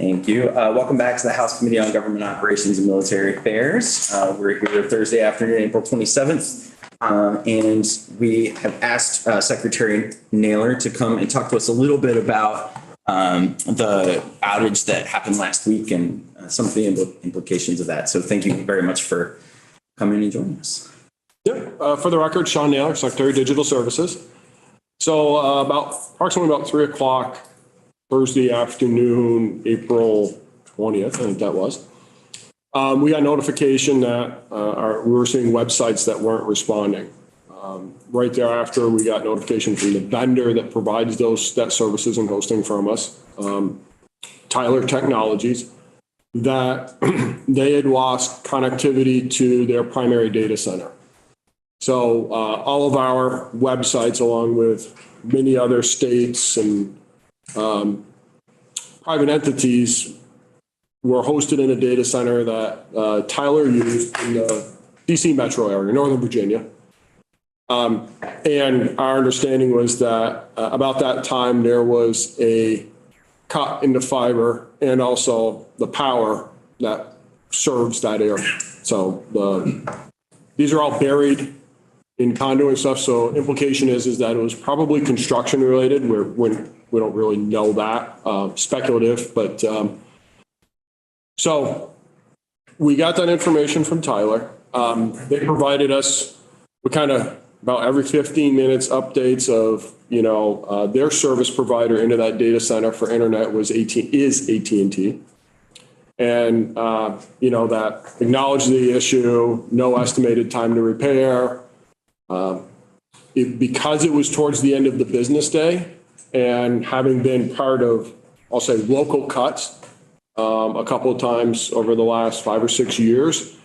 Thank you. Welcome back to the House Committee on Government Operations and Military Affairs. We're here Thursday afternoon, April 27th. And we have asked Secretary Naylor to come and talk to us a little bit about the outage that happened last week and some of the implications of that. So thank you very much for coming and joining us. Yeah, for the record, Sean Naylor, Secretary of Digital Services. So approximately about 3 o'clock Thursday afternoon, April 20th, I think that was. We got notification that we were seeing websites that weren't responding. Right thereafter, we got notification from the vendor that provides that services and hosting from us, Tyler Technologies, that they had lost connectivity to their primary data center. So all of our websites, along with many other states and private entities, were hosted in a data center that Tyler used in the DC metro area, Northern Virginia. And our understanding was that about that time there was a cut in the fiber and also the power that serves that area. So these are all buried in conduit and stuff. So implication is that it was probably construction related. We don't really know that, speculative, but so we got that information from Tyler. They provided us with kind of about every 15 minutes updates of, their service provider into that data center for internet is AT&T. And, that acknowledged the issue, no estimated time to repair. Because it was towards the end of the business day and having been part of, I'll say, local cuts a couple of times over the last 5 or 6 years,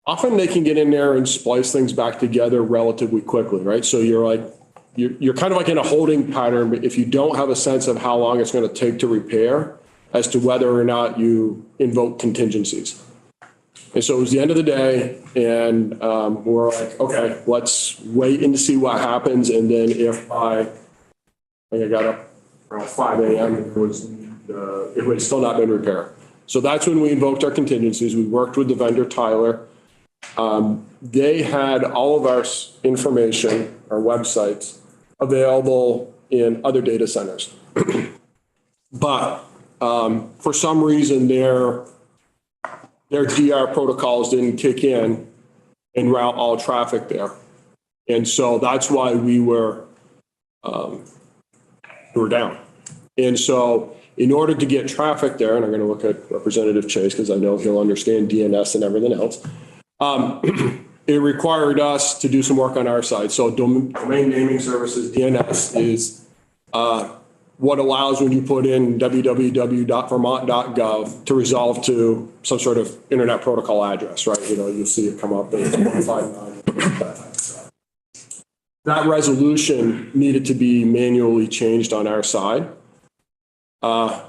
often they can get in there and splice things back together relatively quickly, right? So you're kind of like in a holding pattern, but if you don't have a sense of how long it's going to take to repair as to whether or not you invoke contingencies. And so it was the end of the day, and we're like, okay, let's wait and see what happens. And then if I got up around 5 a.m. it had still not been repaired. So that's when we invoked our contingencies. We worked with the vendor, Tyler. They had all of our information, our websites, available in other data centers. But for some reason, their DR protocols didn't kick in and route all traffic there. And so that's why we were down. And so in order to get traffic there, and I'm going to look at Representative Chase because I know he'll understand DNS and everything else, it required us to do some work on our side. So domain naming services, DNS, is what allows when you put in www.vermont.gov to resolve to some sort of internet protocol address, right? You'll see it come up as 159. That resolution needed to be manually changed on our side.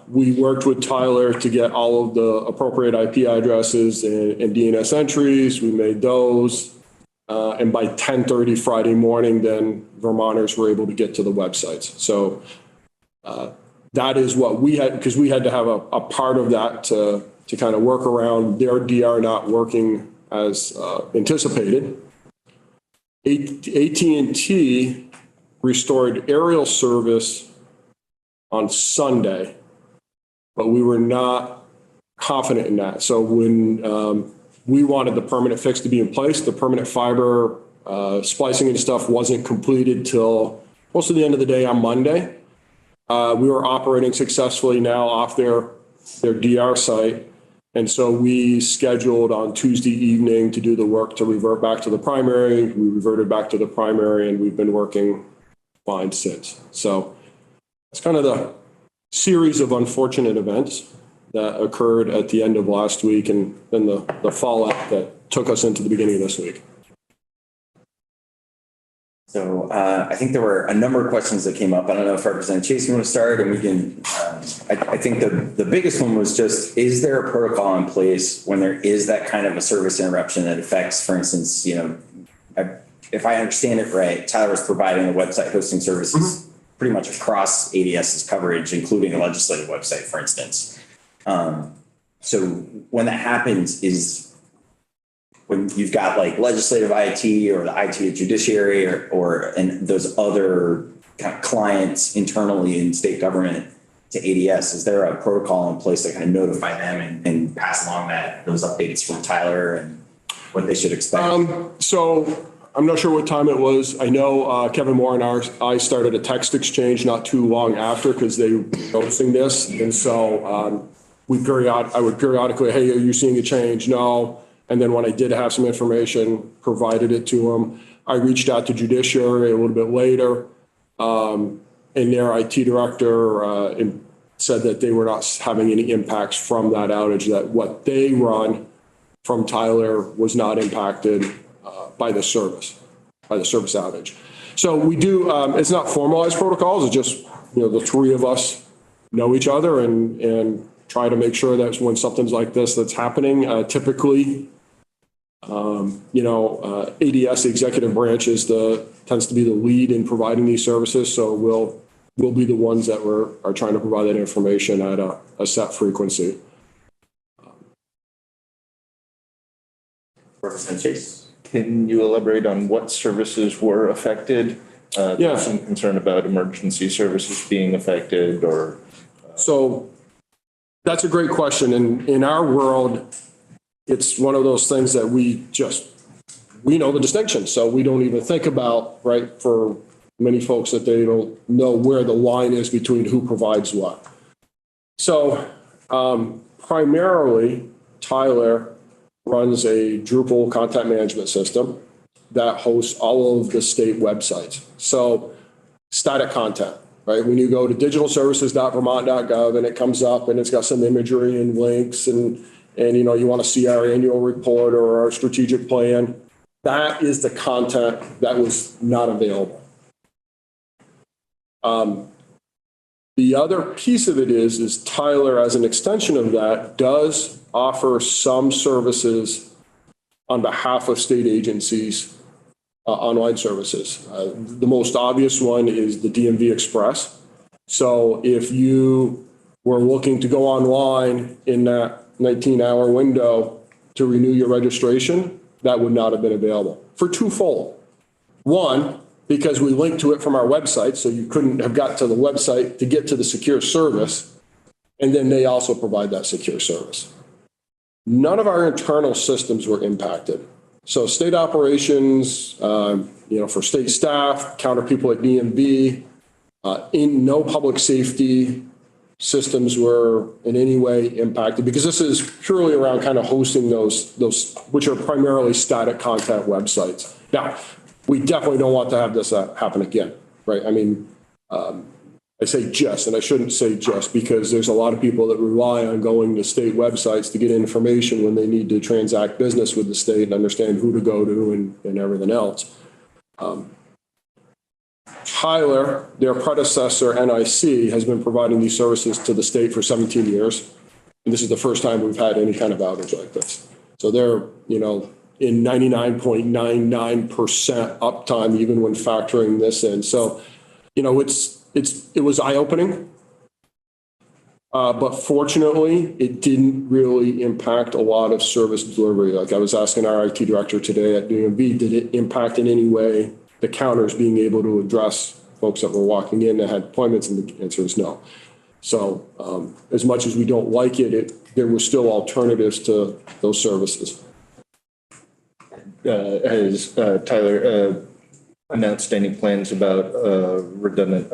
We worked with Tyler to get all of the appropriate IP addresses and DNS entries. We made those. And by 10:30 Friday morning, then Vermonters were able to get to the websites. So that is what we had, because we had to have a part of that to kind of work around their DR not working as anticipated. AT&T restored aerial service on Sunday, but we were not confident in that. So when we wanted the permanent fix to be in place, the permanent fiber splicing and stuff wasn't completed till most of the end of the day on Monday. We were operating successfully now off their DR site. And so we scheduled on Tuesday evening to do the work to revert back to the primary. We reverted back to the primary, and we've been working fine since. So it's kind of the series of unfortunate events that occurred at the end of last week and then the fallout that took us into the beginning of this week. So I think there were a number of questions that came up. I don't know if Representative Chase, you want to start, and we can, I think the biggest one was just, is there a protocol in place when there is that kind of a service interruption that affects, for instance, if I understand it right, Tyler's providing the website hosting services pretty much across ADS's coverage, including a legislative website, for instance. So when that happens is when you've got like legislative IT or the IT at judiciary and those other kind of clients internally in state government to ADS, is there a protocol in place to kind of notify them and pass along those updates from Tyler and what they should expect? So I'm not sure what time it was. I know Kevin Moore and I started a text exchange not too long after because they were noticing this. And so I would periodically, hey, are you seeing a change? No. And then when I did have some information, provided it to them. I reached out to Judiciary a little bit later. And their IT director said that they were not having any impacts from that outage, that what they run from Tyler was not impacted by the service outage. So we do, it's not formalized protocols, it's just, the three of us know each other and try to make sure that when something's like this that's happening, typically, ADS, the executive branch, tends to be the lead in providing these services. So we'll be the ones that are trying to provide that information at a set frequency. Representative Chase. Can you elaborate on what services were affected? Yeah. There's some concern about emergency services being affected or. So that's a great question. And in our world, it's one of those things that we know the distinction. So we don't even think about, right, for many folks that they don't know where the line is between who provides what. So primarily, Tyler runs a Drupal content management system that hosts all of the state websites. So static content, right? When you go to digitalservices.vermont.gov and it comes up and it's got some imagery and links and you want to see our annual report or our strategic plan, that is the content that was not available. The other piece of it is Tyler, as an extension of that, does offer some services on behalf of state agencies, online services. The most obvious one is the DMV Express. So if you were looking to go online in that 19-hour window to renew your registration, that would not have been available for twofold. One, because we linked to it from our website, so you couldn't have got to the website to get to the secure service. And then they also provide that secure service. None of our internal systems were impacted. So state operations, for state staff, counter people at DMV, in no public safety systems were in any way impacted because this is purely around kind of hosting those which are primarily static content websites. Now, we definitely don't want to have this happen again, right? I mean, I say just, and I shouldn't say just because there's a lot of people that rely on going to state websites to get information when they need to transact business with the state and understand who to go to and everything else. Tyler, their predecessor, NIC, has been providing these services to the state for 17 years. And this is the first time we've had any kind of outage like this. So they're, in 99.99% uptime, even when factoring this in. So, it was eye-opening. But fortunately, it didn't really impact a lot of service delivery. Like I was asking our IT director today at DMV, did it impact in any way the counters being able to address folks that were walking in that had appointments? And the answer is no. So as much as we don't like it, there were still alternatives to those services. Has Tyler announced any plans about redundant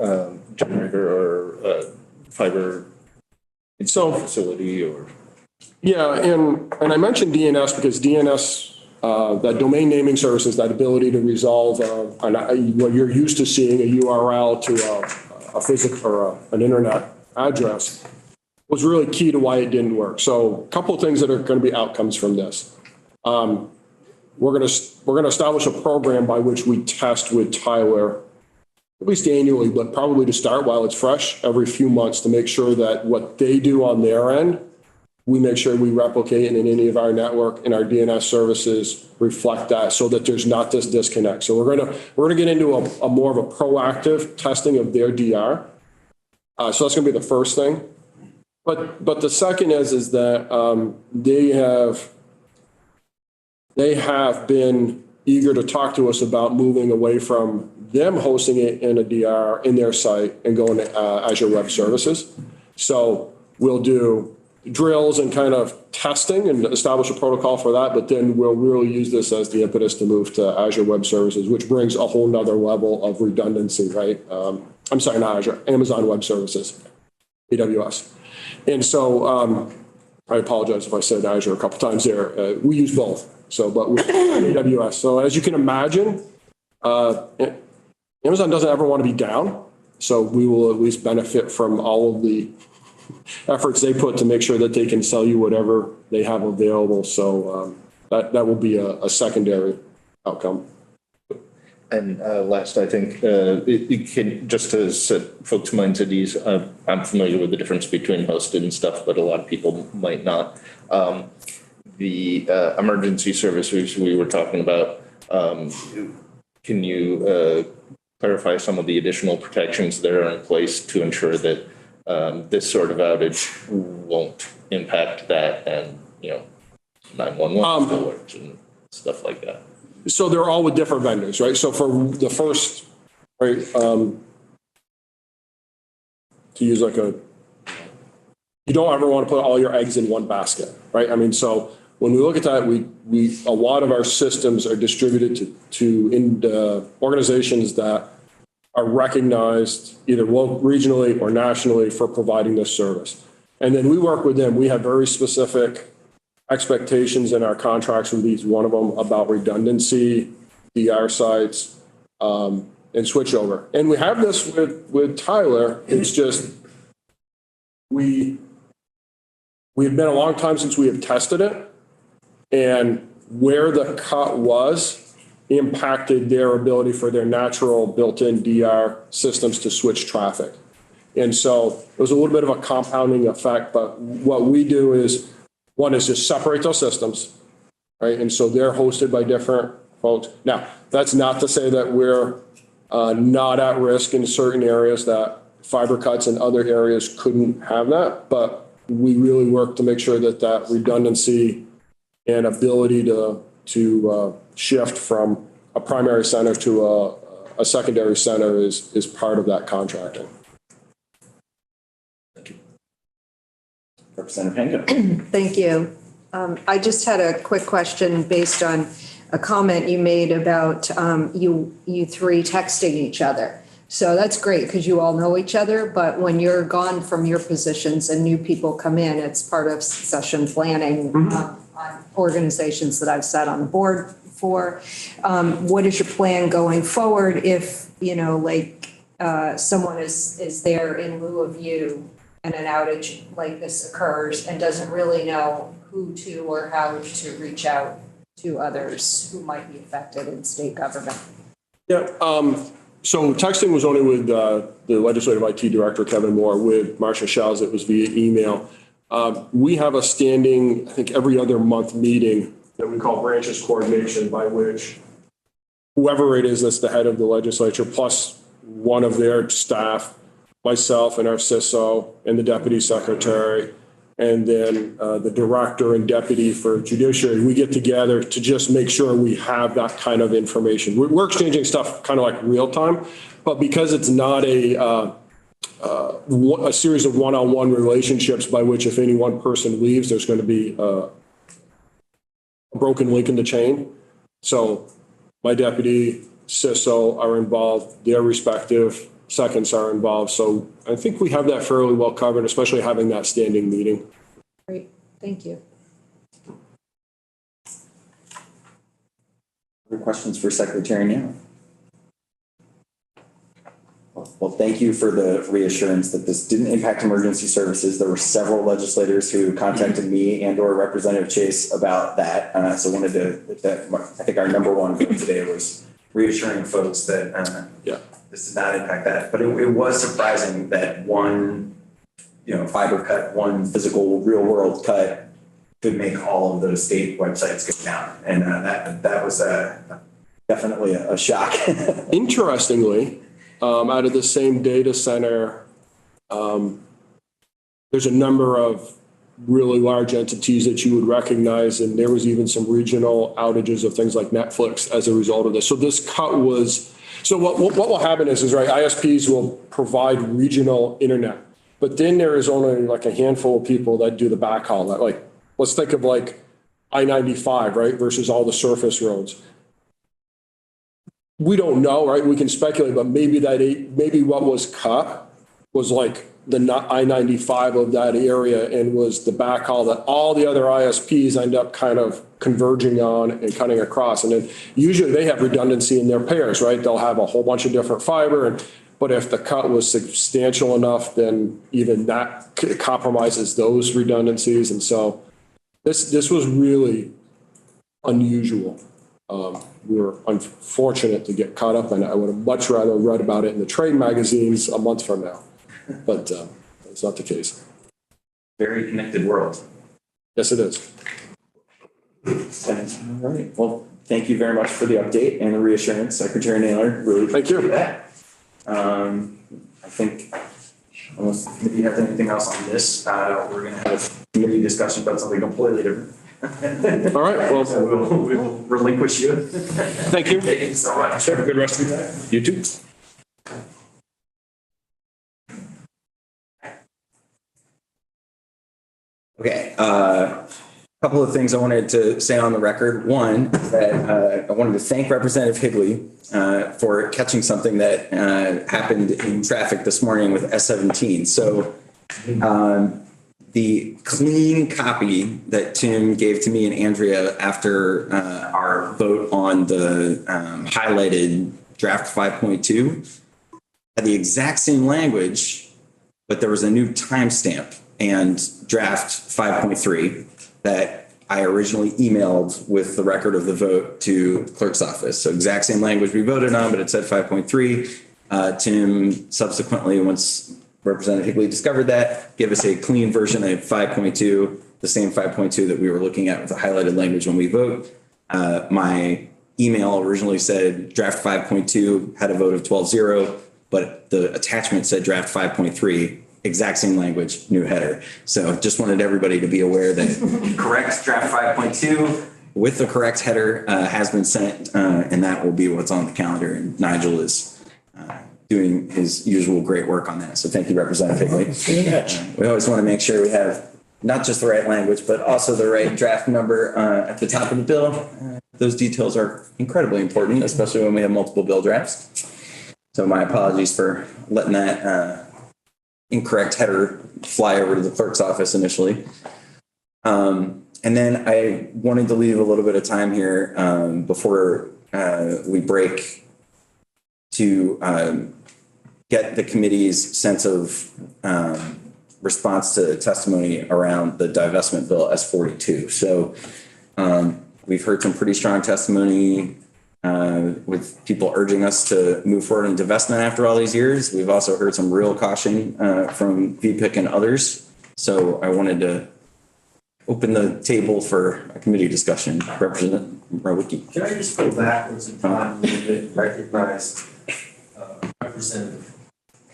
generator or fiber facility or? Yeah, and I mentioned DNS because DNS, that domain naming services, that ability to resolve what you're used to seeing, a URL to a physical or an internet address, was really key to why it didn't work. So a couple of things that are going to be outcomes from this. We're going to establish a program by which we test with Tyler, at least annually, but probably to start while it's fresh, every few months to make sure that what they do on their end, we make sure we replicate in any of our network and our DNS services reflect that so that there's not this disconnect. So we're going to get into a more of a proactive testing of their DR. So that's going to be the first thing. But the second is that they have been eager to talk to us about moving away from them hosting it in a DR in their site and going to Azure Web Services. So we'll do drills and kind of testing and establish a protocol for that, but then we'll really use this as the impetus to move to Azure Web Services, which brings a whole nother level of redundancy, right? I'm sorry, not Azure, Amazon Web Services, AWS. And so I apologize if I said Azure a couple times there. We use both. So, but with AWS. So as you can imagine, Amazon doesn't ever want to be down. So we will at least benefit from all of the efforts they put to make sure that they can sell you whatever they have available. So that will be a secondary outcome. And last, I think, it can, just to set folks' minds at ease, I'm familiar with the difference between hosted and stuff, but a lot of people might not. The emergency services we were talking about, can you clarify some of the additional protections that are in place to ensure that this sort of outage won't impact that and, 911 still works and stuff like that? So they're all with different vendors, right? So for the first, right, to use like you don't ever want to put all your eggs in one basket, right? I mean, so when we look at that, a lot of our systems are distributed to organizations that are recognized either regionally or nationally for providing this service. And then we work with them. We have very specific expectations in our contracts with each one of them about redundancy, DR sites, and switchover. And we have this with Tyler. It's just we've been a long time since we have tested it, and where the cut was impacted their ability for their natural built-in DR systems to switch traffic. And so it was a little bit of a compounding effect, but what we do is, one is just separate those systems, right? And so they're hosted by different folks. Now, that's not to say that we're not at risk in certain areas, that fiber cuts in other areas couldn't have that, but we really work to make sure that that redundancy and ability to shift from a primary center to a secondary center is part of that contracting. Representative Hango. Thank you. I just had a quick question based on a comment you made about you three texting each other. So that's great because you all know each other, but when you're gone from your positions and new people come in, it's part of succession planning on organizations that I've sat on the board for. What is your plan going forward if, someone is there in lieu of you and an outage like this occurs and doesn't really know who to or how to reach out to others who might be affected in state government? Yeah. So texting was only with the legislative IT director, Kevin Moore. With Marcia Shells, it was via email. We have a standing, I think, every other month meeting that we call branches coordination, by which whoever it is that's the head of the legislature, plus one of their staff, myself and our CISO and the deputy secretary, and then the director and deputy for judiciary, we get together to just make sure we have that kind of information. We're exchanging stuff kind of like real time, but because it's not a series of one-on-one relationships by which if any one person leaves, there's going to be a broken link in the chain. So my deputy, CISO are involved, their respective seconds are involved. So I think we have that fairly well covered, especially having that standing meeting. Great, thank you. Other questions for Secretary Naylor? Well, thank you for the reassurance that this didn't impact emergency services. There were several legislators who contacted me and or Representative Chase about that. So wanted to, I think our number one goal today was reassuring folks that this did not impact that. But it was surprising that one, fiber cut, one physical real world cut could make all of those state websites go down. And that was definitely a shock. Interestingly, out of the same data center, there's a number of really large entities that you would recognize, and there was even some regional outages of things like Netflix as a result of this. So this cut was, so what will happen is right, ISPs will provide regional internet, but then there is only like a handful of people that do the backhaul. That like, let's think of like I-95, right, versus all the surface roads. We don't know, right? We can speculate, but maybe maybe what was cut was like the I-95 of that area and was the backhaul that all the other ISPs end up kind of converging on and cutting across. And then usually they have redundancy in their pairs, right? They'll have a whole bunch of different fiber. But if the cut was substantial enough, then even that compromises those redundancies. And so this was really unusual. We were unfortunate to get caught up in it. I would have much rather read about it in the trade magazines a month from now, but it's not the case. Very connected world. Yes, it is. All right. Well, thank you very much for the update and the reassurance, Secretary Naylor. Really Thank you. appreciate that. I think unless the committee has anything else on this, we're going to have a committee discussion about something completely different. All right. Well, So we will relinquish you. thank you. Thank you so much. Have a good rest of your day. You too. Okay, couple of things I wanted to say on the record. One, that I wanted to thank Representative Higley for catching something that happened in traffic this morning with S17. So the clean copy that Tim gave to me and Andrea after our vote on the highlighted draft 5.2 had the exact same language, but there was a new timestamp and draft 5.3 that I originally emailed with the record of the vote to the clerk's office. So exact same language we voted on, but it said 5.3. Tim subsequently, once Representative Higley discovered that, gave us a clean version of 5.2, the same 5.2 that we were looking at with the highlighted language when we vote. My email originally said draft 5.2 had a vote of 12-0, but the attachment said draft 5.3. Exact same language, new header. So just wanted everybody to be aware that correct draft 5.2 with the correct header has been sent, and that will be what's on the calendar. And Nigel is doing his usual great work on that. So thank you, Representative Higley. We always want to make sure we have not just the right language, but also the right draft number at the top of the bill. Those details are incredibly important, especially when we have multiple bill drafts. So my apologies for letting that incorrect header fly over to the clerk's office initially. And then I wanted to leave a little bit of time here before we break to get the committee's sense of response to testimony around the divestment bill S42. So we've heard some pretty strong testimony with people urging us to move forward in divestment after all these years. We've also heard some real caution from VPIC and others. So I wanted to open the table for a committee discussion. Representative Rawicki. Can I just go backwards in time a little bit and recognize Representative?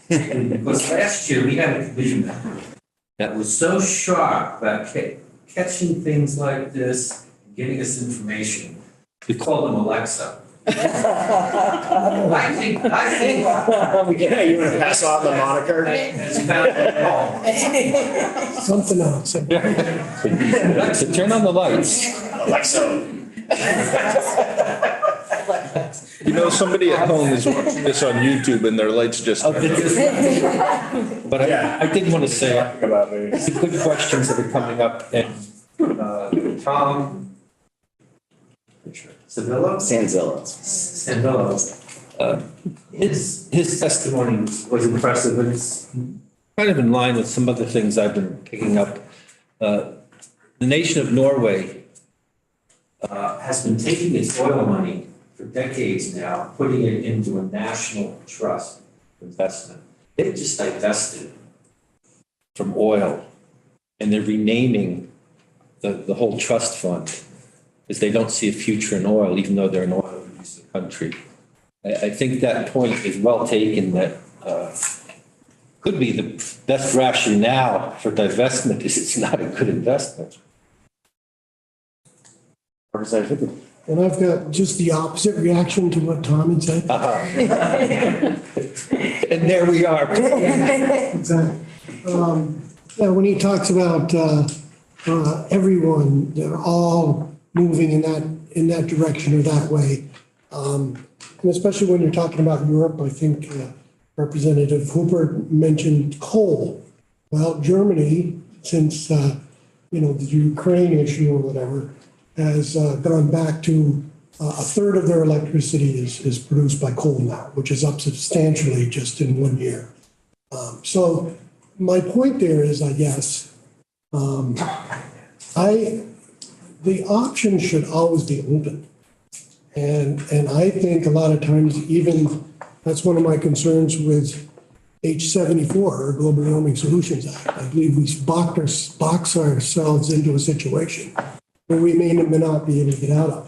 Because last year we had a committee member that was so sharp about catching things like this, getting us information. We called him Alexa. I think. Yeah, you want to pass on the moniker? Something else. Alexa, turn on the lights. Alexa. You know, somebody at home is watching this on YouTube and their lights just. But I did want to say, the good questions that are coming up, and Tom Savilla? Sanzillo. His testimony was impressive, and it's kind of in line with some other things I've been picking up. The nation of Norway has been taking its oil money for decades now, putting it into a national trust investment. They've just divested from oil, and they're renaming the whole trust fund because they don't see a future in oil, even though they're an oil producing country. I think that point is well taken, that could be the best rationale for divestment is it's not a good investment. Representative Hibble. And I've got just the opposite reaction to what Tom had said. And there we are. Exactly. Yeah, when he talks about everyone, they're all moving in that direction or that way. And especially when you're talking about Europe, I think Representative Hooper mentioned coal. Well, Germany, since the Ukraine issue or whatever, has gone back to a third of their electricity is produced by coal now, which is up substantially just in 1 year. So my point there is, I guess, the option should always be open. And I think a lot of times, even that's one of my concerns with H74, or Global Warming Solutions Act. I believe we box ourselves into a situation where we may not be able to get out of.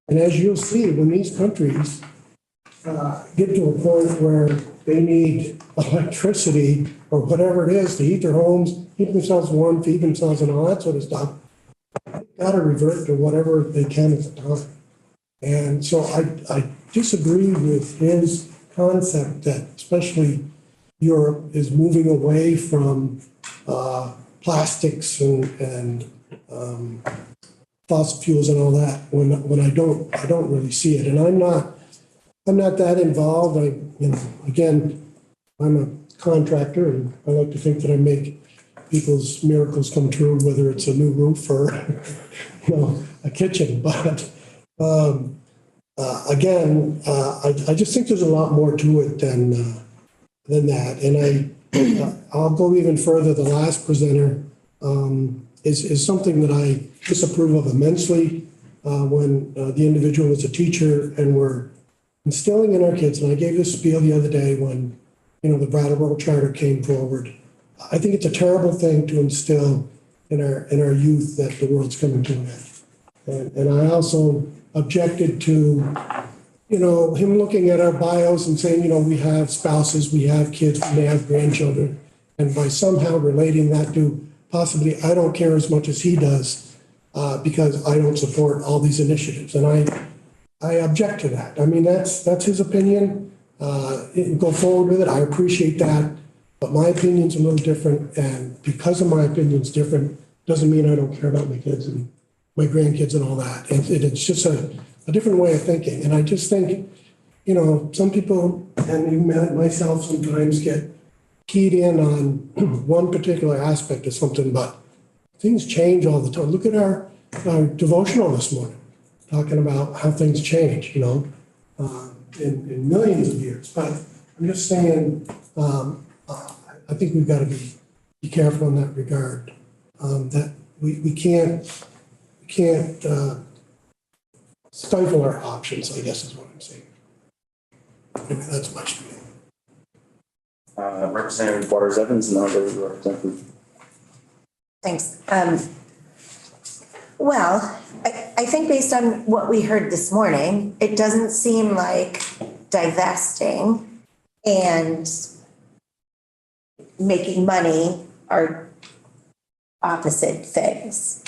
And as you'll see, when these countries get to a point where they need electricity or whatever it is to heat their homes, keep themselves warm, feed themselves and all that sort of stuff, they've got to revert to whatever they can at the time. And so I disagree with his concept that especially Europe is moving away from plastics and fossil fuels and all that when I don't really see it. And I'm not that involved. Again, I'm a contractor and I like to think that I make people's miracles come true, whether it's a new roof or a kitchen. But again, I just think there's a lot more to it than that. And I'll go even further. The last presenter is something that I disapprove of immensely when the individual was a teacher and we're instilling in our kids. And I gave this spiel the other day when, the Brattleboro Charter came forward. I think it's a terrible thing to instill in our youth that the world's coming to an end. And I also objected to, him looking at our bios and saying, we have spouses, we have kids, we may have grandchildren. And by somehow relating that to possibly, I don't care as much as he does because I don't support all these initiatives. And I object to that. I mean, that's his opinion. Go forward with it. I appreciate that. But my opinion's a little different. And because of my opinion's different, doesn't mean I don't care about my kids and my grandkids and all that. And it's just a different way of thinking. And I just think, some people, and even myself sometimes, get keyed in on one particular aspect of something, but things change all the time. Look at our devotional this morning, talking about how things change, in millions of years. But I'm just saying, I think we've got to be careful in that regard. That we can't stifle our options, I guess is what I'm saying. Maybe that's my spiel. Representative Waters Evans, and then I'll go to Representative. Thanks. Well, I think based on what we heard this morning, it doesn't seem like divesting and making money are opposite things,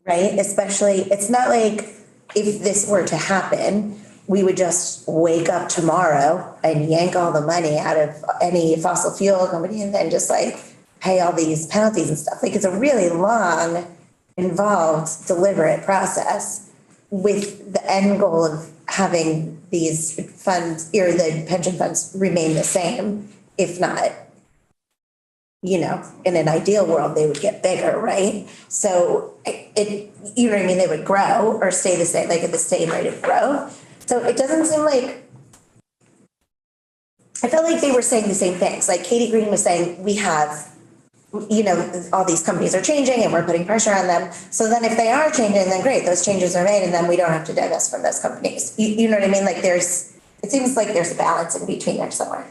right? Especially, it's not like if this were to happen, we would just wake up tomorrow and yank all the money out of any fossil fuel company and then just pay all these penalties and stuff. It's a really long, involved, deliberate process with the end goal of having these funds or the pension funds remain the same, if not, in an ideal world, they would get bigger, right? So they would grow or stay the same, at the same rate of growth. So it doesn't seem like, I felt like they were saying the same things. Katie Green was saying, we have, all these companies are changing and we're putting pressure on them. So then if they are changing, then great, those changes are made and then we don't have to divest from those companies. You know what I mean? It seems like there's a balance in between there somewhere.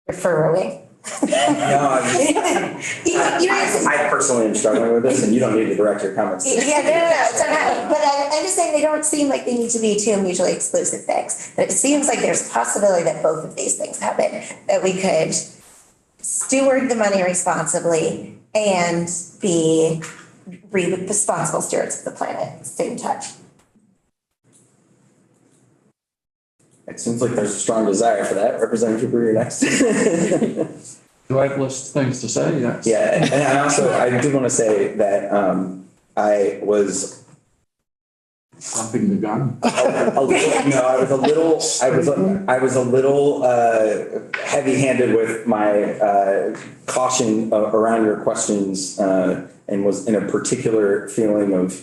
You're furrowing. I personally am struggling with this, and you don't need to direct your comments. Yeah, no. It's okay. But I'm just saying they don't seem like they need to be two mutually exclusive things. But it seems like there's a possibility that both of these things happen, that we could steward the money responsibly and be responsible stewards of the planet at the same time. It seems like there's a strong desire for that. Representative Brewer, next. Do I have a list of things to say? Yes. Yeah, and I do want to say that I was Jumping the gun. a little, no, I was a little heavy-handed with my caution around your questions and was in a particular feeling of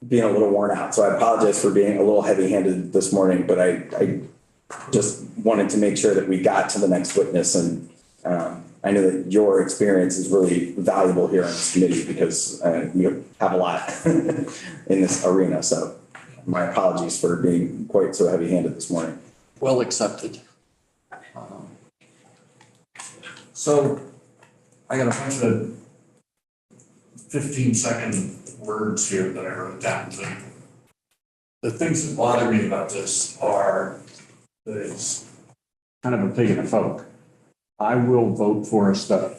being a little worn out. So I apologize for being a little heavy-handed this morning, but I just wanted to make sure that we got to the next witness. And I know that your experience is really valuable here on this committee because you have a lot in this arena. So my apologies for being quite so heavy-handed this morning. Well accepted. So I got a bunch of 15-second words here that I wrote down. The things that bother me about this are that it's kind of a pig in a poke. I will vote for a study.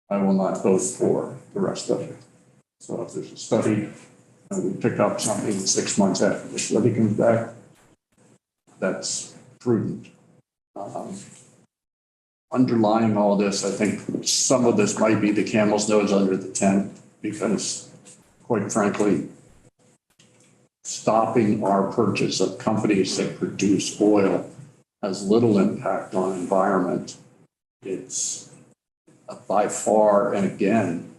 I will not vote for the rest of it. So if there's a study, we pick up something 6 months after the study comes back, that's prudent. Underlying all this, I think some of this might be the camel's nose under the tent because, quite frankly, stopping our purchase of companies that produce oil has little impact on environment. It's by far, and again,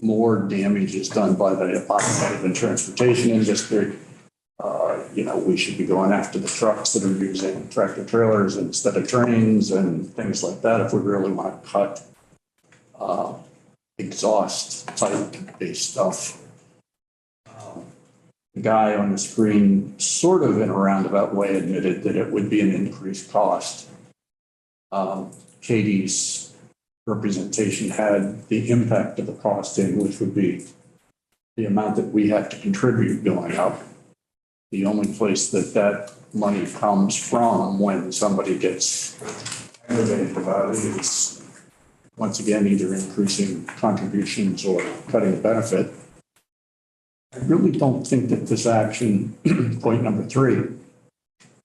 more damage is done by the automotive and transportation industry. We should be going after the trucks that are using tractor trailers instead of trains and things like that if we really want to cut exhaust type based stuff. The guy on the screen sort of in a roundabout way admitted that it would be an increased cost. Katie's representation had the impact of the cost in, which would be the amount that we have to contribute going up. The only place that money comes from when somebody gets aggravated about it is, once again, either increasing contributions or cutting a benefit. I really don't think that this action, point number 3,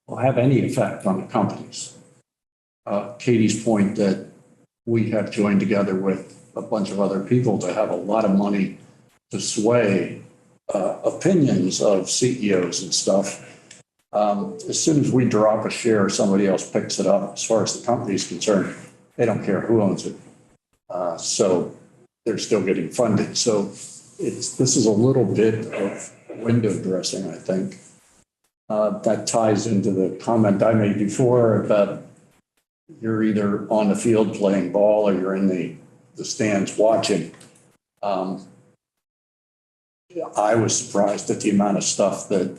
will have any effect on the companies. Katie's point that we have joined together with a bunch of other people to have a lot of money to sway opinions of CEOs and stuff. As soon as we drop a share, somebody else picks it up. As far as the company is concerned, they don't care who owns it. So they're still getting funded. So this is a little bit of window dressing, I think. That ties into the comment I made before about you're either on the field playing ball or you're in the stands watching. I was surprised at the amount of stuff that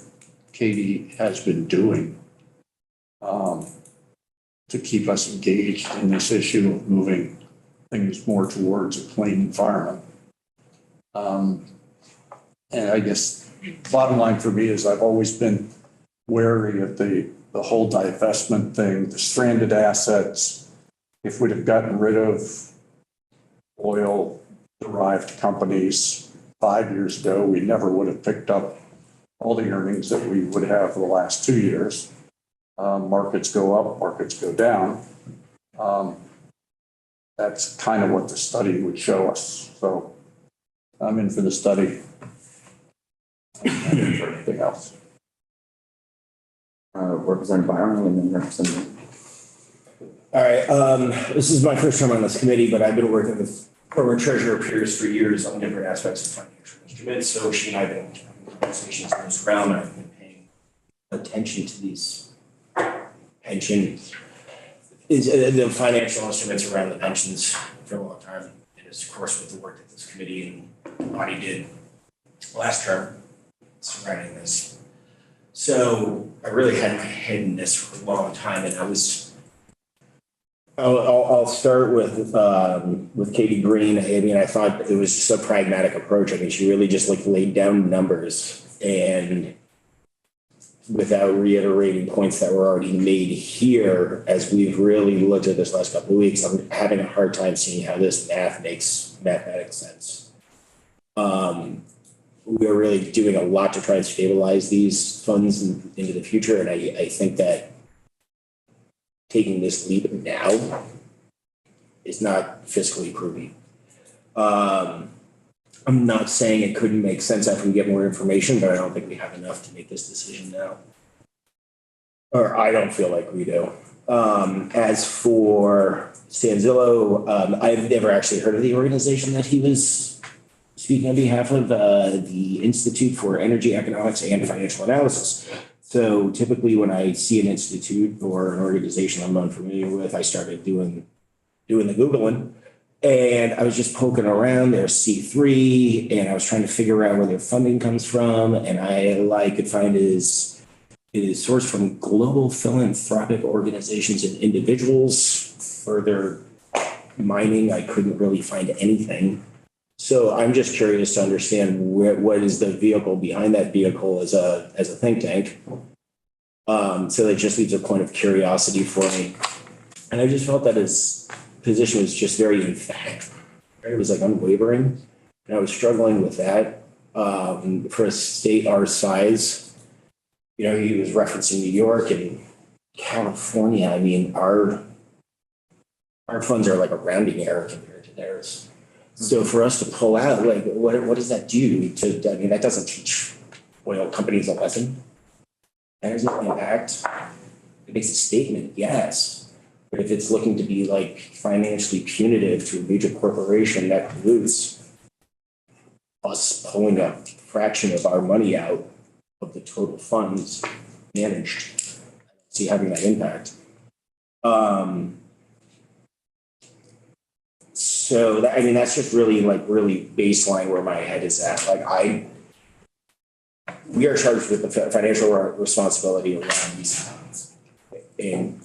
Katie has been doing to keep us engaged in this issue of moving things more towards a clean environment. And I guess bottom line for me is I've always been wary of the whole divestment thing, the stranded assets. If we'd have gotten rid of oil-derived companies 5 years ago, we never would have picked up all the earnings that we would have for the last 2 years. Markets go up, markets go down. That's kind of what the study would show us. So I'm in for the study. I'm in for anything else. Representative Byron and then Representative. All right, this is my first time on this committee, but I've been working with former treasurer peers for years on different aspects of financial instruments. So she and I have been having conversations on this round. I've been paying attention to these the financial instruments around the pensions for a long time. And it's of course with the work that this committee and body did last term surrounding this. So I really had my head in this for a long time, and I'll start with Katie Green. I mean, I thought it was just a pragmatic approach. I mean, she really just laid down numbers, and without reiterating points that were already made here, as we've really looked at this last couple of weeks, I'm having a hard time seeing how this makes mathematic sense. We're really doing a lot to try and stabilize these funds into the future, and I think that taking this leap now is not fiscally prudent. I'm not saying it couldn't make sense after we get more information, but I don't think we have enough to make this decision now. Or I don't feel like we do. As for Stanzillo, I've never actually heard of the organization that he was speaking on behalf of, the Institute for Energy Economics and Financial Analysis. So typically when I see an institute or an organization I'm unfamiliar with, I started doing the Googling. And I was just poking around, they're C3, and I was trying to figure out where their funding comes from. And all I could find it is sourced from global philanthropic organizations and individuals. Further mining, I couldn't really find anything. So I'm just curious to understand what is the vehicle behind that vehicle as a think tank. So that just leaves a point of curiosity for me. And I just felt that his position was just very emphatic. It was like unwavering. And I was struggling with that. For a state our size, he was referencing New York and California. I mean, our funds are like a rounding error compared to theirs. So for us to pull out, like, what does that do that doesn't teach oil companies a lesson. There's no impact. It makes a statement, yes. But if it's looking to be like financially punitive to a major corporation that pollutes, us pulling a fraction of our money out of the total funds managed, see having that impact. So that's just really baseline where my head is at. We are charged with the financial responsibility around these funds. And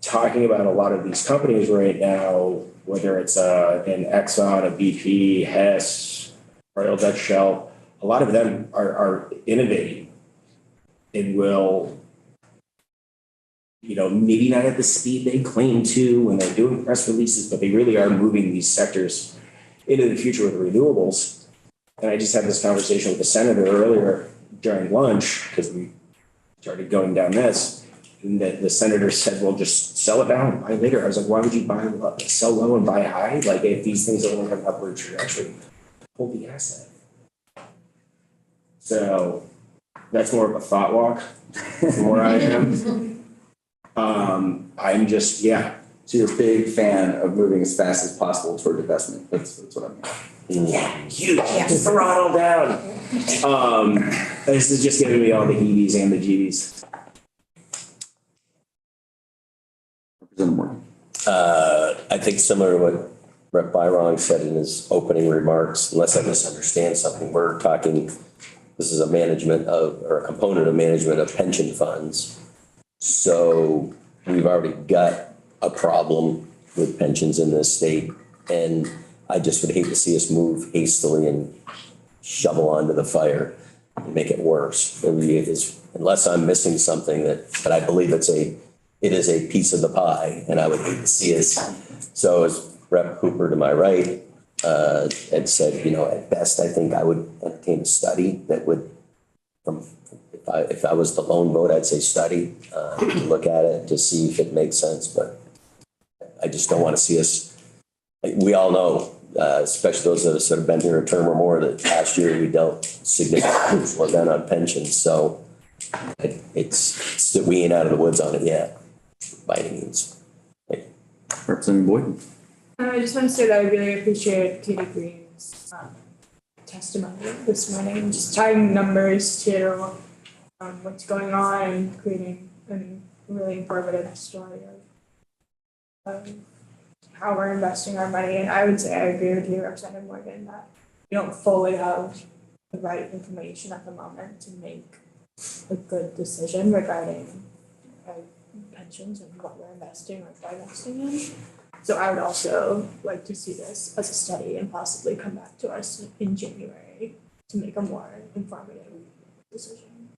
talking about a lot of these companies right now, whether it's an Exxon, a BP, Hess, Royal Dutch Shell, a lot of them are innovating and will, maybe not at the speed they claim to when they're doing press releases, but they really are moving these sectors into the future with renewables. And I just had this conversation with the senator earlier during lunch because we started going down this. And the senator said, well, just sell it down and buy later. I was like, why would you sell low and buy high? Like if these things are only have upward trajectory, hold the asset. So that's more of a thought walk from where I am. I'm just, So you're a big fan of moving as fast as possible toward investment. That's what I'm. Huge, throttle down. This is just giving me all the heebies and the jeebies. Representative Morgan. I think similar to what Rep. Byrong said in his opening remarks, unless I misunderstand something, we're talking, this is a component of management of pension funds. So we've already got a problem with pensions in this state. And I just would hate to see us move hastily and shovel onto the fire and make it worse. Unless I'm missing something but I believe it is a piece of the pie, and I would hate to see us. So as Rep. Hooper to my right had said, at best, I think I would entertain a study that would, if I was the lone vote, I'd say study, to look at it to see if it makes sense. But I just don't want to see us. We all know, especially those of us that have been here a term or more, that last year we dealt significant for them on pensions. So it's that we ain't out of the woods on it yet, by any means. Representative Boyd. I just want to say that I really appreciate Katie Green's testimony this morning, just tying numbers to what's going on and creating a really informative story of how we're investing our money. And I would say I agree with you, Representative Morgan, that we don't fully have the right information at the moment to make a good decision regarding pensions and what we're investing or divesting in. So I would also like to see this as a study and possibly come back to us in January to make a more informative decision.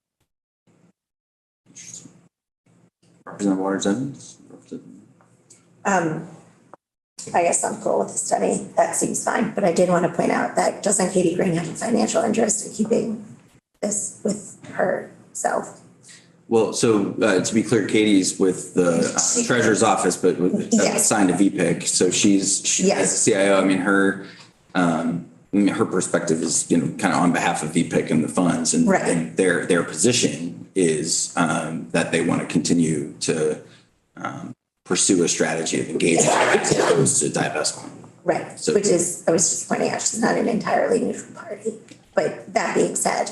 Representative Waters Evans? I guess I'm cool with the study. That seems fine, but I did want to point out that doesn't Katie Green have a financial interest in keeping this with herself? Well, so to be clear, Katie's with the treasurer's office, but Yes. signed to VPIC. So she's as Yes. a CIO, I mean, her perspective is, kind of on behalf of VPIC and the funds. And, Right. and their position is that they want to continue to pursue a strategy of engagement as opposed to divestment. Right, So- which is, I was just pointing out, she's not an entirely neutral party. But that being said,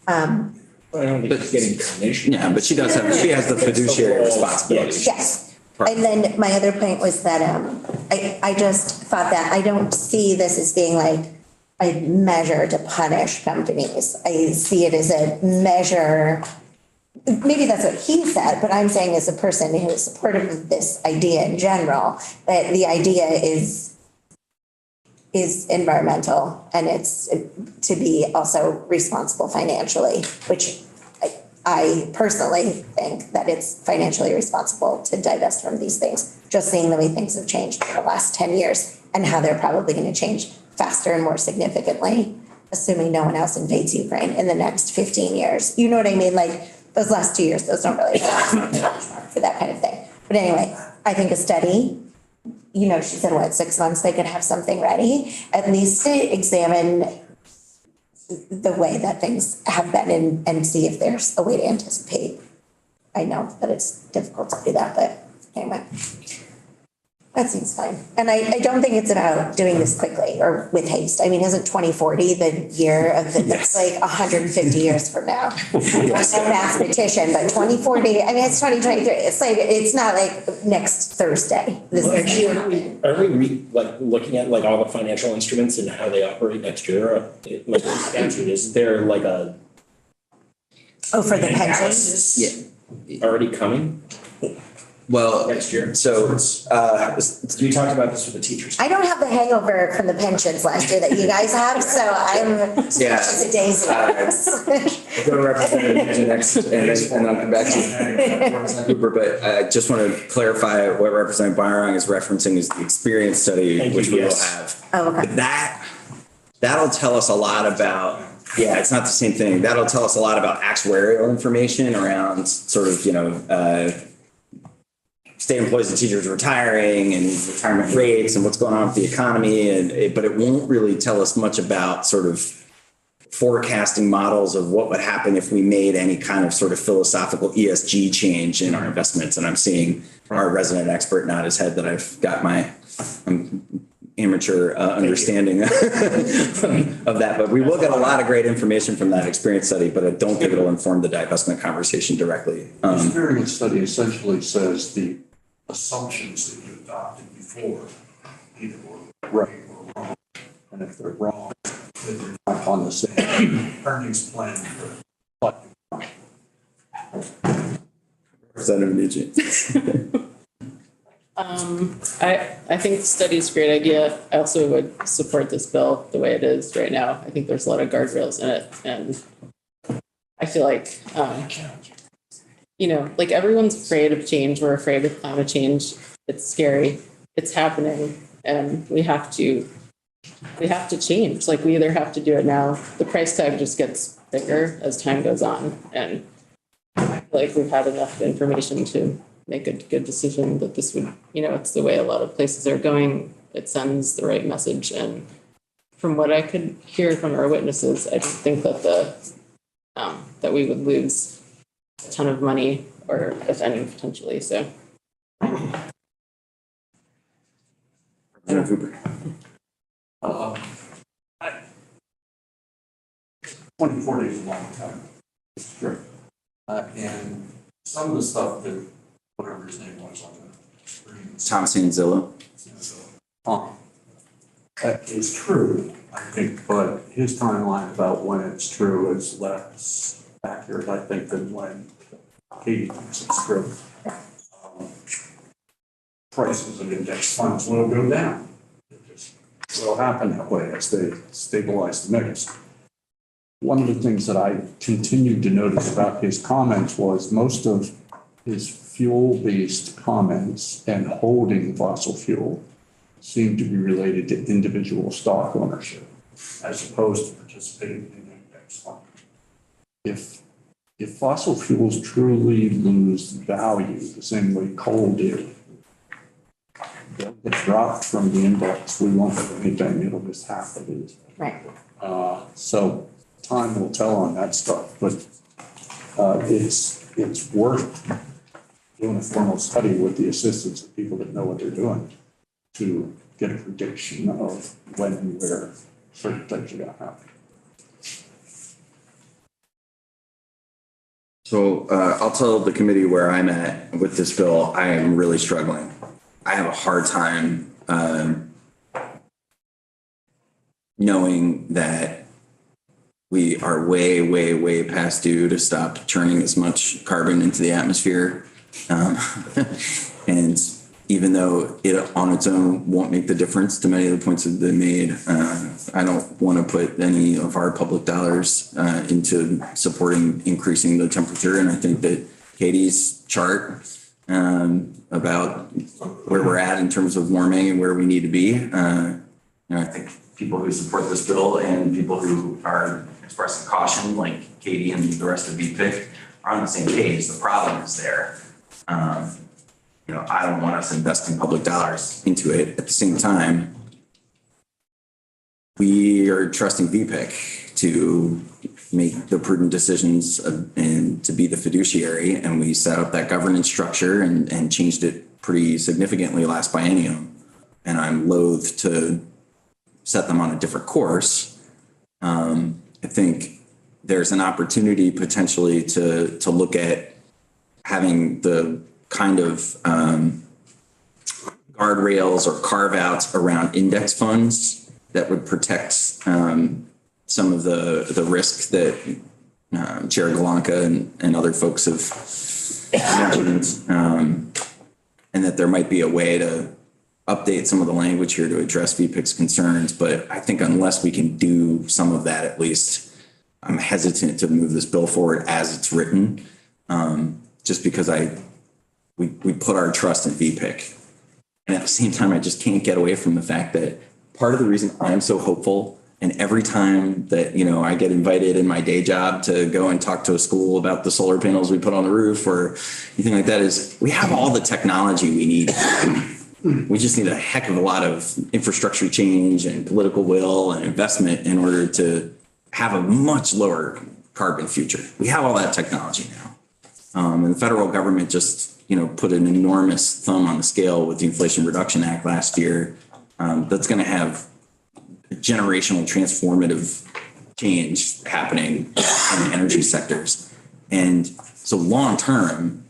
I don't think she's getting donation. Yeah, but she has the fiduciary responsibility. yes. And then my other point was that I just thought that I don't see this as being like a measure to punish companies. I see it as a measure, maybe that's what he said, but I'm saying as a person who is supportive of this idea in general, that the idea is environmental and it's to be also responsible financially, which I personally think that it's financially responsible to divest from these things, just seeing the way things have changed in the last 10 years and how they're probably going to change faster and more significantly, assuming no one else invades Ukraine in the next 15 years. You know what I mean? Like those last 2 years, those don't really for that kind of thing. But anyway, I think a study, she said, 6 months, they could have something ready, at least to examine the way that things have been and see if there's a way to anticipate. I know that it's difficult to do that, but anyway. That seems fine. And I don't think it's about doing this quickly or with haste. I mean, isn't 2040 the year of it's like 150 years from now? I'm no mathematician, but 2040, I mean, it's 2023. It's like, it's not like next Thursday. This is Are we looking at all the financial instruments and how they operate next year? Like statute, is there a Oh, for the pensions? already coming Well, next year? so We talked about this with the teachers. I don't have the hangover from the pensions last year that you guys have, so I'm a days Go to Representative next, and I'll come back to you, Representative Cooper. But I just want to clarify what Representative Byrong is referencing is the experience study, Thank you, which we will yes. have. Oh, okay. But that'll tell us a lot about. Yeah, it's not the same thing. That'll tell us a lot about actuarial information around sort of state employees and teachers retiring and retirement rates and what's going on with the economy. But it won't really tell us much about sort of forecasting models of what would happen if we made any kind of sort of philosophical ESG change in our investments. And I'm seeing our resident expert nod his head that I've got my amateur understanding of that. But we will get a lot of great information from that experience study, but I don't think it'll inform the divestment conversation directly. The experience study essentially says the assumptions that you adopted before either were right or wrong. And if they're wrong, then you're not on the same earnings plan. But Representative Nugent. I think the study's a great idea. I also would support this bill the way it is right now. I think there's a lot of guardrails in it. And I feel like, everyone's afraid of change. We're afraid of climate change. It's scary. It's happening. And we have to change. We either have to do it now. The price tag just gets bigger as time goes on. And I feel like we've had enough information to make a good decision that this would, it's the way a lot of places are going. It sends the right message. And from what I could hear from our witnesses, I don't think that that we would lose a ton of money or if any potentially. So. Representative Hooper. 2040 is a long time. It's true. And some of the stuff that whatever his name was on the screen. Thomas Anzillo. It's true, I think, but his timeline about when it's true is less accurate, I think, than when Katie thinks it's true. Prices of index funds will go down. It just will happen that way as they stabilize the mix. one of the things that I continued to notice about his comments was most of his fuel-based comments and holding fossil fuel seem to be related to individual stock ownership as opposed to participating in an index fund. If fossil fuels truly lose value the same way coal did, they'll get dropped from the index. We won't have anything. It'll just happen. Right. So time will tell on that stuff, but it's worth doing a formal study with the assistance of people that know what they're doing to get a prediction of when and where certain things are going to happen. So I'll tell the committee where I'm at with this bill. I am really struggling. I have a hard time knowing that we are way, way, way past due to stop churning as much carbon into the atmosphere. And even though it on its own won't make the difference to many of the points that have been made, I don't want to put any of our public dollars into supporting increasing the temperature. And I think that Katie's chart about where we're at in terms of warming and where we need to be, I think people who support this bill and people who are expressing caution, like Katie and the rest of VPIC, are on the same page. The problem is there. I don't want us investing public dollars into it. At the same time, we are trusting VPIC to make the prudent decisions and to be the fiduciary. And we set up that governance structure and changed it pretty significantly last biennium. And I'm loath to set them on a different course. I think there's an opportunity potentially to look at having the kind of guardrails or carve outs around index funds that would protect some of the risk that Chair Galanka and other folks have mentioned, and that there might be a way to update some of the language here to address VPIC's concerns. But I think unless we can do some of that, at least, I'm hesitant to move this bill forward as it's written, just because we put our trust in VPIC. And at the same time, I just can't get away from the fact that part of the reason I'm so hopeful, and every time that, I get invited in my day job to go and talk to a school about the solar panels we put on the roof or anything like that, is we have all the technology we need. We just need a heck of a lot of infrastructure change and political will and investment in order to have a much lower carbon future. We have all that technology now. And the federal government just, put an enormous thumb on the scale with the Inflation Reduction Act last year. That's going to have generational transformative change happening in the energy sectors. And so long term,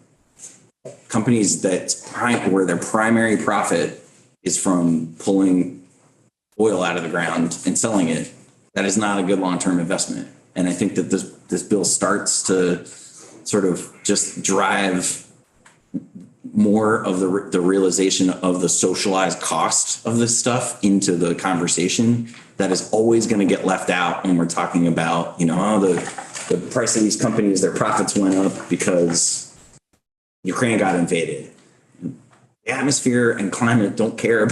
companies where their primary profit is from pulling oil out of the ground and selling it, that is not a good long-term investment. And I think that this bill starts to sort of just drive more of the realization of the socialized cost of this stuff into the conversation that is always going to get left out when we're talking about, the price of these companies, their profits went up because Ukraine got invaded. The atmosphere and climate don't care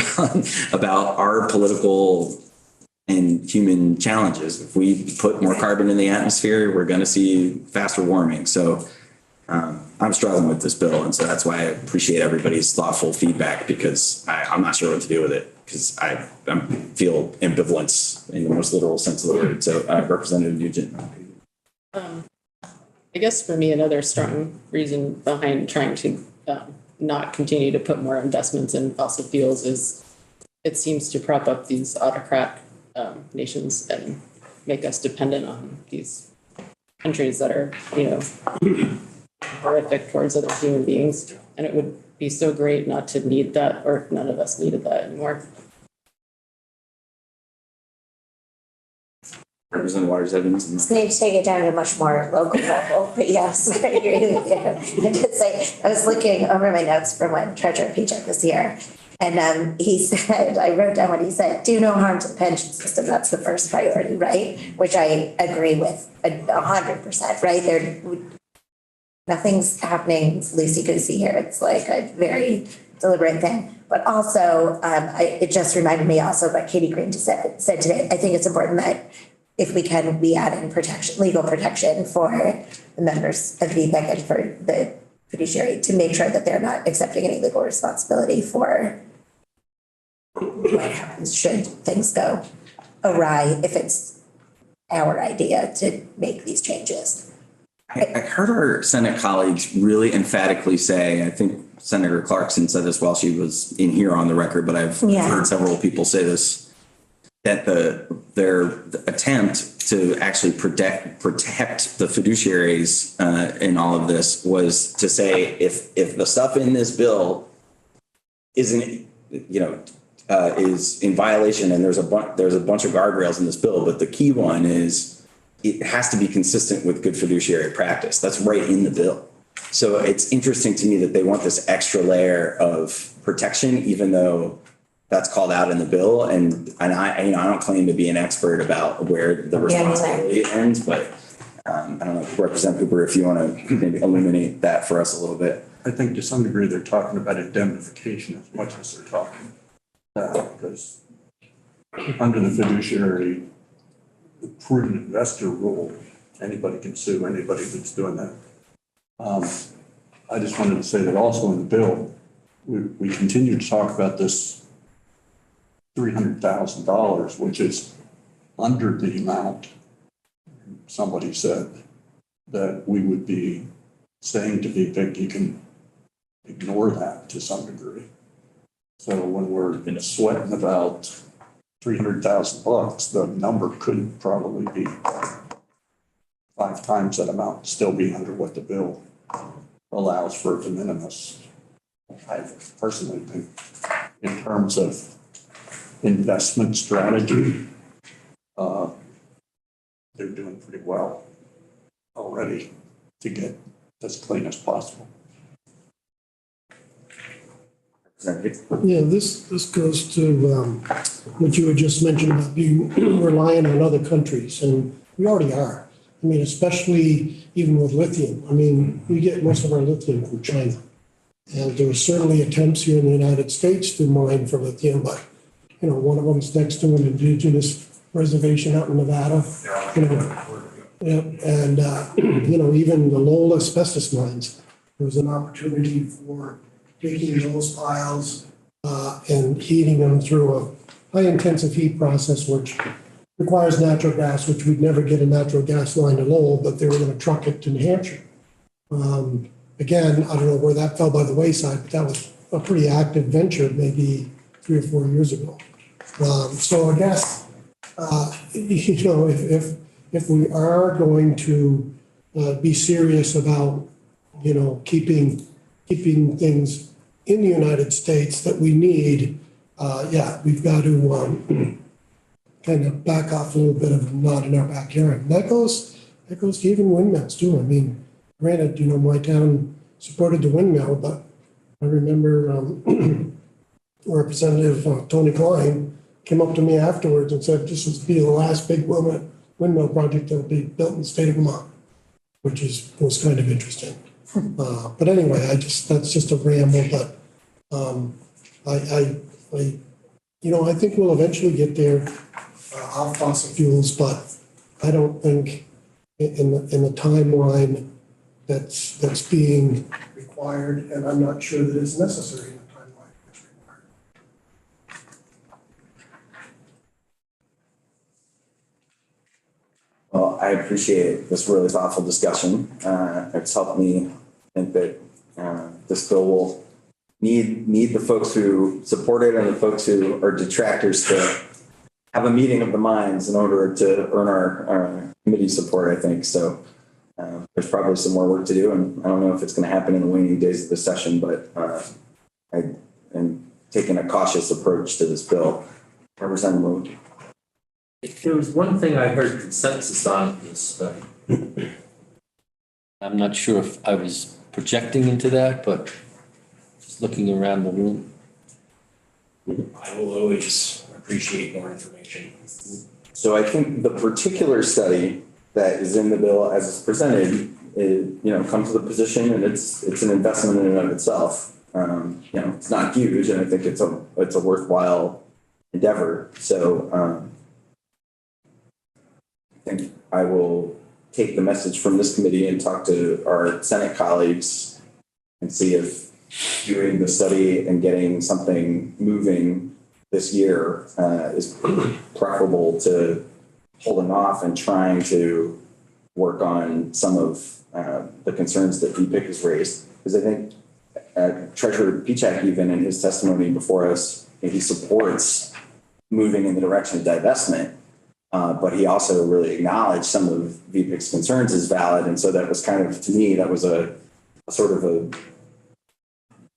about our political and human challenges. If we put more carbon in the atmosphere, we're going to see faster warming. So I'm struggling with this bill. And so that's why I appreciate everybody's thoughtful feedback, because I'm not sure what to do with it, because I feel ambivalence in the most literal sense of the word. So Representative Nugent. I guess for me, another strong reason behind trying to not continue to put more investments in fossil fuels is it seems to prop up these autocrat nations and make us dependent on these countries that are, horrific towards other human beings. And it would be so great not to need that, or none of us needed that anymore. Representative Waters Evans. Just need to take it down to a much more local level, but yes, I agree with you. I was looking over my notes from when Treasurer Pichuk was here, And he said, I wrote down what he said, do no harm to the pension system, that's the first priority, right? Which I agree with 100%, right? Nothing's happening loosey-goosey here, it's like a very deliberate thing. But also, it just reminded me also what Katie Green just said today. I think it's important that if we can, we add in protection, legal protection for the members of VPIC and for the fiduciary to make sure that they're not accepting any legal responsibility for what happens should things go awry if it's our idea to make these changes. I heard our Senate colleagues really emphatically say, I think Senator Clarkson said this while she was in here on the record, but I've heard several people say this, that their attempt to actually protect the fiduciaries in all of this was to say, if the stuff in this bill isn't, is in violation, and there's a bunch of guardrails in this bill, but the key one is it has to be consistent with good fiduciary practice. That's right in the bill. So it's interesting to me that they want this extra layer of protection, even though that's called out in the bill. And I don't claim to be an expert about where the responsibility ends, but I don't know, Representative Cooper, if you want to maybe illuminate that for us a little bit. I think to some degree they're talking about indemnification as much as they're talking because under the fiduciary the prudent investor rule, anybody can sue anybody that's doing that. I just wanted to say that also in the bill, we continue to talk about this $300,000, which is under the amount somebody said that we would be saying to VPIC, you can ignore that to some degree. So when we're sweating about $300,000, the number could probably be 5 times that amount, still be under what the bill allows for de minimis. I personally think in terms of investment strategy, they're doing pretty well already to get as clean as possible. Yeah, this goes to what you had just mentioned about being reliant on other countries, and we already are. I mean, especially even with lithium. I mean, we get most of our lithium from China. And there are certainly attempts here in the United States to mine for lithium, but, one of them is next to an indigenous reservation out in Nevada. And, even the Lowell asbestos mines, there was an opportunity for taking those piles and heating them through a high-intensive heat process, which requires natural gas, which we'd never get a natural gas line to Lowell, but they were going to truck it to New Hampshire. Again, I don't know where that fell by the wayside, but that was a pretty active venture maybe 3 or 4 years ago. So I guess, if we are going to be serious about, keeping things in the United States that we need, we've got to kind of back off a little bit of not in our backyard. And that goes to even windmills too. I mean, granted, my town supported the windmill, but I remember Representative Tony Klein came up to me afterwards and said this would be the last big windmill project that will be built in the state of Vermont, which was kind of interesting. But anyway, that's just a ramble, but I think we'll eventually get there off fossil fuels, but I don't think in the timeline that's being required, and I'm not sure that it's necessary in the timeline that's required. Well, I appreciate this really thoughtful discussion. It's helped me think that this bill will need the folks who support it and the folks who are detractors to have a meeting of the minds in order to earn our committee support, I think. So there's probably some more work to do, and I don't know if it's going to happen in the waning days of the session, but I am taking a cautious approach to this bill. Representative Moon. There was one thing I heard consensus on this. I'm not sure if I was projecting into that, but just looking around the room. I will always appreciate more information. So I think the particular study that is in the bill as it's presented, comes with a position and it's an investment in and of itself. It's not huge and I think it's a worthwhile endeavor. So I think I will take the message from this committee and talk to our Senate colleagues and see if doing the study and getting something moving this year is preferable to holding off and trying to work on some of the concerns that VPIC has raised. Because I think Treasurer Pichak, even in his testimony before us, he supports moving in the direction of divestment. But he also really acknowledged some of VPIC's concerns as valid. And so that was kind of, to me, that was a sort of a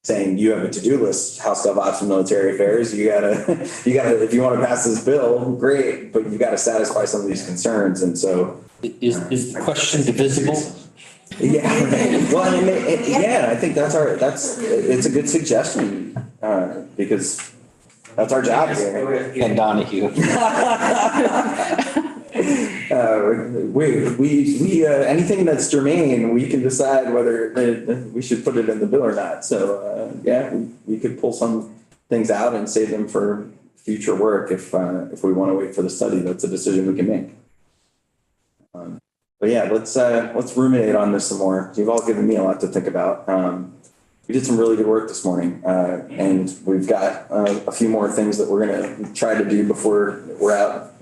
saying, you have a to-do list, House DevOps and Military Affairs. You gotta, if you want to pass this bill, great, but you got to satisfy some of these concerns. And so. Is the question divisible? Yeah, well, I think it's a good suggestion, because that's our job here. Ken Donahue. Anything that's germane, we can decide whether we should put it in the bill or not. So, we could pull some things out and save them for future work if we want to wait for the study. That's a decision we can make. But yeah, let's ruminate on this some more. You've all given me a lot to think about. We did some really good work this morning, and we've got a few more things that we're going to try to do before we're out.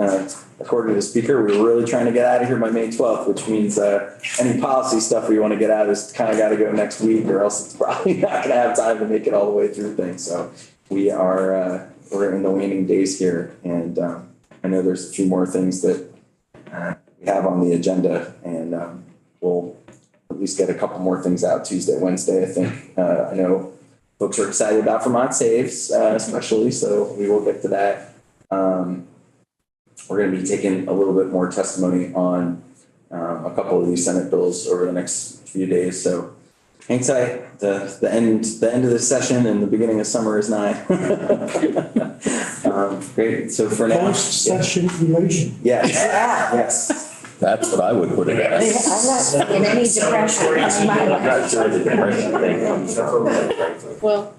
According to the speaker, we were really trying to get out of here by May 12th, which means any policy stuff we want to get out is kind of got to go next week, or else it's probably not going to have time to make it all the way through things. So we're in the waning days here, and I know there's a few more things that we have on the agenda, and we'll at least get a couple more things out Tuesday, Wednesday. I think I know folks are excited about Vermont Saves, especially, so we will get to that. We're going to be taking a little bit more testimony on a couple of these Senate bills over the next few days. So hang tight. The end of this session and the beginning of summer is nigh. Great. So for now, Post-session relation. yes, yes. That's what I would put it as. I'm not in any depression. I'm not sure the depression thing. Well,